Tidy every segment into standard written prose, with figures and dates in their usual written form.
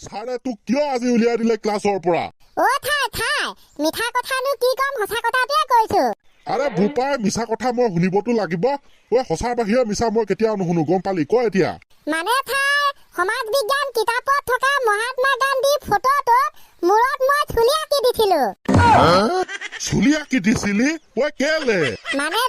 ছাৰে তোক কিয় আজি উলিয়াই দিলে ক্লাছৰ পৰা? মিঠা কথানো কি কম, সঁচা কথাটোৱে কৈছো। আৰে বোপাই, মিছা কথা মই শুনিবতো লাগিব। সঁচা বাহিৰে মিছা মই কেতিয়াও নুশুনো, গম পালি? ক এতিয়া। মানে সমাজ বিজ্ঞান কিতাপত থকা মহাত্মা গান্ধী ফটোটো মূৰত মই চুলি আঁকি দিছিলো। চুলি আঁকি দিছিলি? কেলে? মানে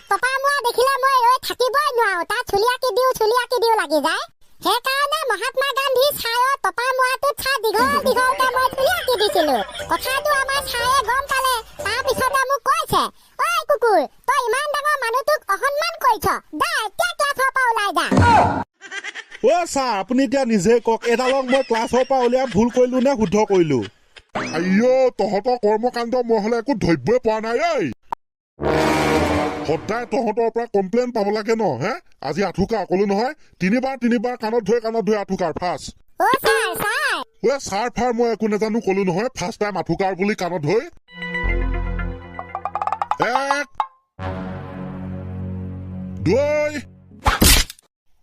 টপা মোৱা দেখিলে মই থাকিবই নোৱাৰো, তাত চুলি আঁকি দিও লাগি যায়। সেইকাৰণে মহাত্মা গান্ধী ছাৰৰ টপা মোৱাটোত দীঘলকে মই চুলি আঁকি দিছিলো। কথাটো আমাৰ ছাৰে গম পালে, তাৰপিছতে মোক কৈছে, ঐ কুকুৰ, তই ইমান ডাঙৰ মানুহটোক অসন্মান কৰিছ, যা এতিয়া ক্লাছৰ পৰা ওলাই যা। ছাৰ, আপুনি এতিয়া নিজে কওক, এডালক মই ক্লাছৰ পৰা উলিয়াই ভুল কৰিলো নে শুদ্ধ কৰিলো? তহঁতৰ কৰ্মকাণ্ড মই হলে একো ধৰিবই পৰা নাই। সদায় তহঁতৰ পৰা কমপ্লেইন পাব লাগে ন? আজি আঠুকা কলো নহয়, তিনিবাৰ কাণত ধৰি আঠুকাৰ ফাৰ্ষ্ট। ছাৰ ফাৰ মই একো নাজানো কলো নহয়, ফাৰ্ষ্ট টাইম আঠুকাৰ বুলি কাণত ধৰি। 1 2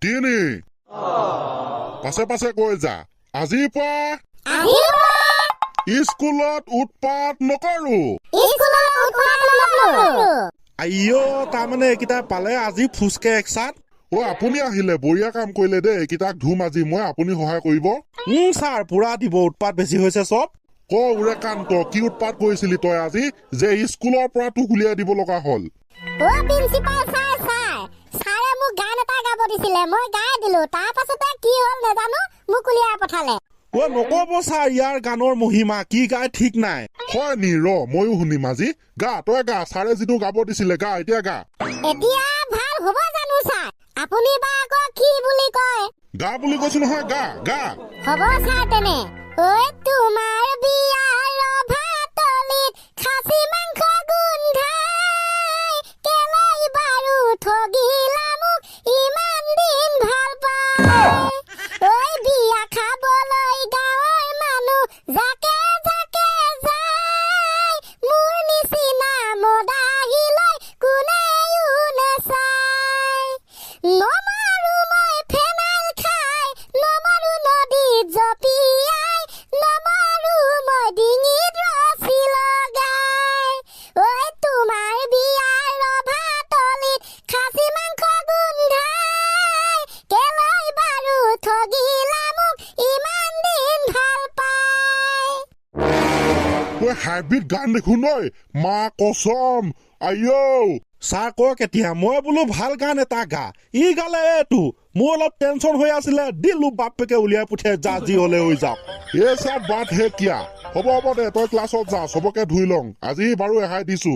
3 পাছে কৈ যা, আজিৰ পৰা স্কুলত উৎপাত নকৰো। তাৰমানে এইকেইটা পালে আজি ফুচকে একচাট। আপুনি আহিলে বঢ়িয়া কাম কৰিলে দেই, এইকেইটাক ধুম আজি মই, আপুনি সহায় কৰিব। ছাৰ পুৰা দিব, উৎপাত বেছি হৈছে চব। উৰেকান্ত, কি উৎপাত কৰিছিলি তই আজি যে স্কুলৰ পৰা তোক উলিয়াই দিব লগা হ'ল? ছাৰে মোক গান এটা গাব দিছিলে, মই গাই দিলো, তাৰ পাছতে কি হ'ল নাজানো, মোক উলিয়াই পঠালে। নকব ছাৰ, ইয়াৰ গানৰ মহিমা কি গায় ঠিক নাই। হয় নি? ময়ো শুনিম আজি। গা, তই গা, ছাৰে যিটো গাব দিছিলে গা, এতিয়া গা। এতিয়া ভাল হ'ব জানো ছাৰ? আপুনি বা আকৌ কি বুলি কয়? গা বুলি কৈছো নহয়, গা গা। হ'ব ছাৰ তেনে। তোমাৰ বিয়াৰ ভাতলিত খাচী মাংস গোন্ধাই, কেলাই বাৰু ঠগিলা মোক ইমান দিন ভাল পাই। বিয়া খাবলৈ গাঁৱৰ মানুহ জাকে জাকে যায়, মোৰ নিচিনা মদাহিলৈ কোনেও নেচায়। নমাৰো মই ফেনাইল খাই, নমাৰো নদীত জপিয়াই, নমাৰো মই ডিঙিত ৰছী লগাই। তোমাৰ বিয়াৰ ভাতলিত খাচী মাংস গোন্ধাই, কেলৈ বাৰু ঠগিলা মোক ইমান দিন ভাল পাই। হাইব্ৰিড গান দেখোন নৈ, মা কচম। ছাৰ কওক এতিয়া, মই বোলো ভাল গান এটা গা, ই গালে এইটো। মোৰ অলপ টেনচন হৈ আছিলে, দিলো বাপেকে উলিয়াই পঠিয়াই, যা যি হলে হৈ যাওক। চব বাট হে কিয়া। হ'ব দে, তই ক্লাছত যা, চবকে ধুই লওঁ আজি বাৰু ৰেহাই দিছো।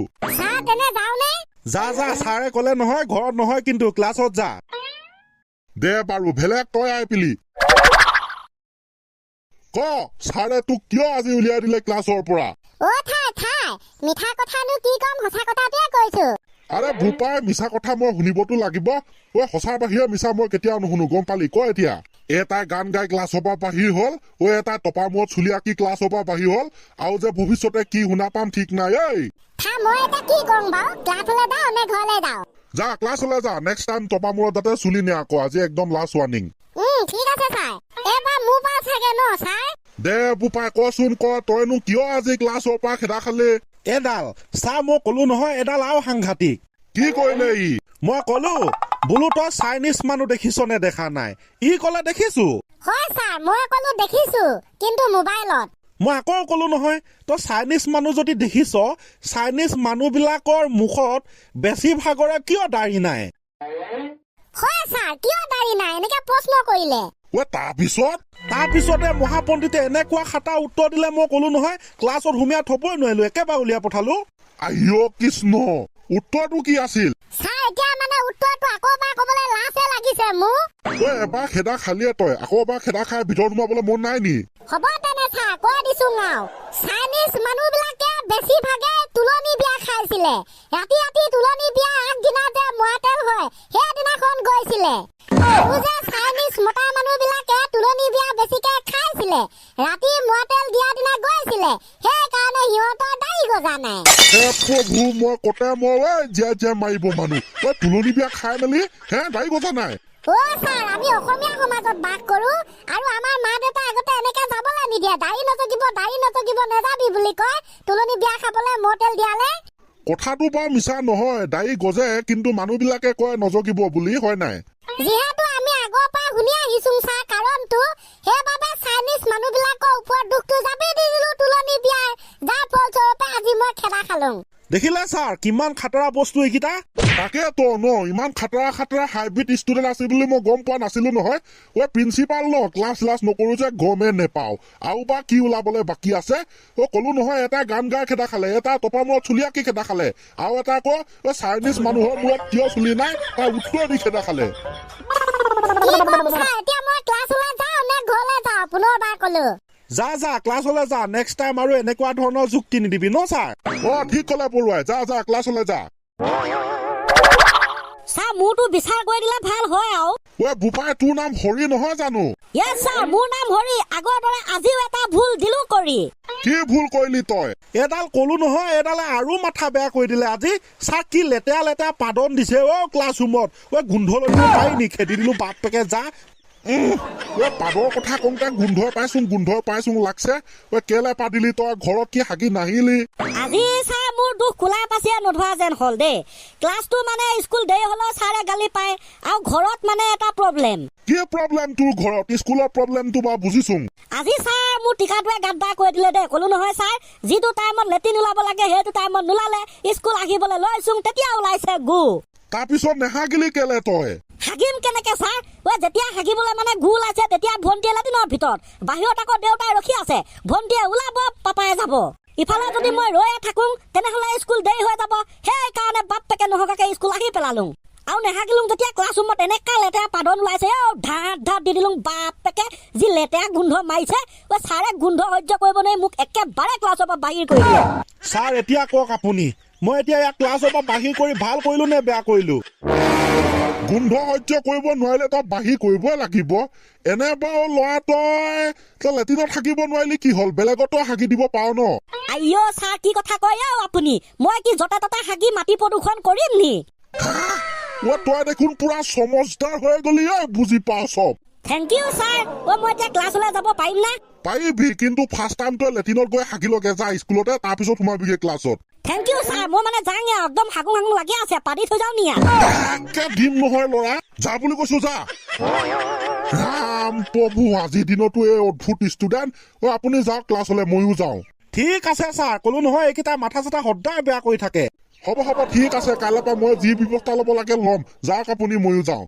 যা ছাৰে কলে নহয়, ঘৰত নহয় কিন্তু, ক্লাছত যা। দে বাৰু, ভেলেক তই আই পিলি ছাৰে তোক কিয় আজি উলিয়াই দিলে ক্লাছৰ পৰা? মিঠা কথানো কি কম, সঁচা কথাটোৱে কৈছো। আৰে বোপাই, মিছা কথা মই শুনিবতো লাগিব। সঁচা বাহিৰে মিছা মই কেতিয়াও নুশুনো, গম পালি? ক এতিয়া। এটাই গান গাই ক্লাছৰ পৰা বাহিৰ হল, এটাই টপা মূৰত চুলি আঁকি ক্লাছৰ পৰা বাহিৰ হল, আৰু যে ভৱিষ্যতে কি শুনা পাম ঠিক নাই। যা ক্লাছলৈ যা, নেক্সট টাইম টপা মূৰত যাতে চুলি নে আকৌ, আজি একদম লাষ্ট ৱাৰ্ণিং। দে বোপাই কচোন, তইনো কিয় আজি ক্লাছৰ পৰা খেদা খালি? এডাল ছাৰ, মই কলো নহয়, এডাল আৰু সাংঘাতিক। কি কৰিলে ই? মই কলো বোলো তই চাইনিজ মানুহ দেখিছ নে দেখা নাই? ই কলে দেখিছো। মই আকৌ কলো নহয়, তই চাইনিজ মানুহ যদি দেখিছ, চাইনিজ মানুহ বিলাকৰ মুখত বেছিভাগৰে কিয় দাঢ়ি নাই? তাৰপিছতে মহাপণ্ডিতে এনেকুৱা খাটা উত্তৰ দিলে, মই কলো নহয়, ক্লাছত সুমিয়াই থবই নোৱাৰিলো, একেবাৰে উলিয়াই পঠালো। কৃষ্ণ, উত্তৰটো কি আছিল? এবাৰ খেদা খালিয়ে তই, আকৌ এবাৰ খেদা খাই ভিতৰত সোমাবলৈ মন নাই নি? হ'ব তেনে ছাৰ, কৈ দিছো চাইনিজ মানুহ বিলাকে বেছিভাগে তুলনি বিয়া খাইছিলে। ৰাতি তুলনি বিয়া আগদিনা যে মোৱাতেল হয়, সেইদিনাখন গৈছিলে। আৰু যে চাইনিজ মতা মানুহ বিলাকে তুলনি বিয়া বেছিকে খাইছিলে, ৰাতি মোৱাতেল দিয়া দিনা গৈছিলে, সেইকাৰণে সিহঁতৰ দাড়ি গজা নাই। প্ৰভু, মই কতে জীয়াই মাৰিব মানুহ। তুলনি বিয়া খাই মেলি দাড়ি গজা নাই? ছাৰ, আমি অসমীয়া সমাজত বাস কৰো, আৰু আমাৰ মা দেউতা আগতে এনেকে যাবলৈ নিদিয়ে দাড়ি নজগিব নেযাবি বুলি কয় তুলনি বিয়া খাবলৈ মটেল দিয়ালে কথাটো বাৰু মিছা নহয় দাড়ি গজে কিন্তু মানুহবিলাকে কয় নজগিব বুলি হয় নাই যিহেতু আমি আগৰ পৰা শুনি আহিছো ছাৰ কাৰণটো সেইবাবে চাইনিজ মানুহবিলাকৰ ওপৰত দুখটো যাবি দি দিলো তুলনি বিয়াৰ যাৰ ফলস্বৰূপে আজি মই খেদা খালো দেখিলে ছাৰ কিমান খাতৰা বস্তু এইকেইটা তাকেতো ন ইমান খাতৰা হাইব্ৰিড ষ্টুডেণ্ট আছে বুলি মই গম পোৱা নাছিলো নহয় প্ৰিন্সিপাল ন ক্লাছ নকৰো যে গমেই নেপাওঁ আৰু বা কি ওলাবলৈ বাকী আছে কলো নহয় এটা গান গাই খেদা খালে এটা টপা মূৰত চুলিয়াকি খেদা খালে আৰু এটা আকৌ চাইনিজ মানুহৰ মূৰত কিয় চুলি নাই তাৰ উত্তৰ দি খেদা খালে এতিয়া মই ক্লাছলৈ যাওঁ নে ঘৰলৈ যাওঁ পুনৰবাৰ কলো যা ক্লাছলৈ যা নেক্সট টাইম আৰু এনেকুৱা ধৰণৰ যুক্তি নিদিবি ন ছাৰ ঠিক কলে পৰুৱাই যা ক্লাছলৈ যা ছাৰ মোৰটো বিচাৰ কৰি দিলে ভাল হয় আৰু বোপাই তোৰ নাম হৰি নহয় জানো য়েছ ছাৰ মোৰ নাম হৰি আগৰ দৰে আজিও এটা ভুল দিলো কৰি কি ভুল কৰিলি তই এডাল কলো নহয় এডালে আৰু মাথা বেয়া কৰি দিলে আজি ছাৰ কি লেতেৰা পাদন দিছে ক্লাছ ৰুমত গোন্ধলৈ পাই নি খেদি দিলো বাপেকে যা পাদৰ কথা কওঁতে গোন্ধ পাইছো লাগছে কেলে পাতিলি তই ঘৰত কি হাগি নাহিলি আজি ছাৰ মোৰ দুখ কোলাই পাছিয়ে নধৰা যেন হ'ল দেই ক্লাছটো মানে স্কুল দেৰি হ'লেও ছাৰে গালি পায় আৰু ঘৰত মানে এটা প্ৰব্লেম কি প্ৰব্লেম তোৰ ঘৰত স্কুলৰ প্ৰব্লেমটো বা বুজিছো আজি ছাৰ মোৰ টিকাটোৱে গাদ্দাৰ কৰি দিলে দেই কলো নহয় ছাৰ যিটো টাইমত লেট্ৰিন ওলাব লাগে সেইটো টাইমত নোলালে স্কুল আহিবলৈ লৈছো তেতিয়া ওলাইছে গু তাৰপিছত নেহাগিলি কেলে তই হাগিম কেনেকে ছাৰ যেতিয়া হাগিবলৈ মানে গু ওলাইছে তেতিয়া ভণ্টিয়ে লেট্ৰিনৰ ভিতৰত বাহিৰত আকৌ দেউতাই ৰখি আছে ভণ্টিয়ে ওলাব পাপাই যাব ইফালে যদি মই ৰৈয়ে থাকো তেনেহলে স্কুল দেৰি হৈ যাব সেইকাৰণে বাপেকে নহকাকে স্কুল আহি পেলালো আৰু নেহাগিলো যেতিয়া ক্লাছ ৰুমত এনেকা লেতেৰা পাদন ওলাইছে ঢাত দি দিলো বাপেকে যি লেতেৰা গোন্ধ মাৰিছে ছাৰে গোন্ধ সহ্য কৰিব নোৱাৰি মোক একেবাৰে ক্লাছৰ পৰা বাহিৰ কৰি দিলে ছাৰ এতিয়া কওক আপুনি মই এতিয়া ইয়াক ক্লাছৰ পৰা বাহিৰ কৰি ভাল কৰিলো নে বেয়া কৰিলো গোন্ধ সহ্য কৰিব নোৱাৰিলে তই বাহিৰ কৰিবই লাগিব এনে বাৰু ল'ৰা তই লেট্ৰিনত থাকিব নোৱাৰিলি কি হ'ল বেলেগতো হাগি দিব পাৰ ন আইঅ ছাৰ কি কথা কয় আপুনি মই কি যতে ততে হাগি মাটি প্ৰদূষণ কৰিম নি তই দেখোন পুৰা সমজদাৰ হৈ গলি বুজি পাও চব থেংক ইউ ছাৰ মই এতিয়া ক্লাছলৈ যাব পাৰিম না পাৰিবি কিন্তু ফাৰ্ষ্ট টাইম তই লেট্ৰিনত গৈ হাগিলগে যা স্কুলতে তাৰপিছত সোমাবিগে ক্লাছত থেংক ইউ ছাৰ মই মানে যাঙে একদম হাগু লাগি আছে পাতি থৈ যাওঁ নিয়া দিম নহয় ল'ৰা যা বুলি কৈছো যা ৰাম প্ৰভু আজিৰ দিনতো এই অদ্ভুত ষ্টুডেণ্ট আপুনি যাওক ক্লাছলৈ ময়ো যাওঁ ঠিক আছে ছাৰ কলো নহয় এইকেইটা মাথা চাথা সদায় বেয়া কৰি থাকে হ'ব ঠিক আছে কাইলৈৰ পৰা মই যি ব্যৱস্থা ল'ব লাগে ল'ম যাওক আপুনি ময়ো যাওঁ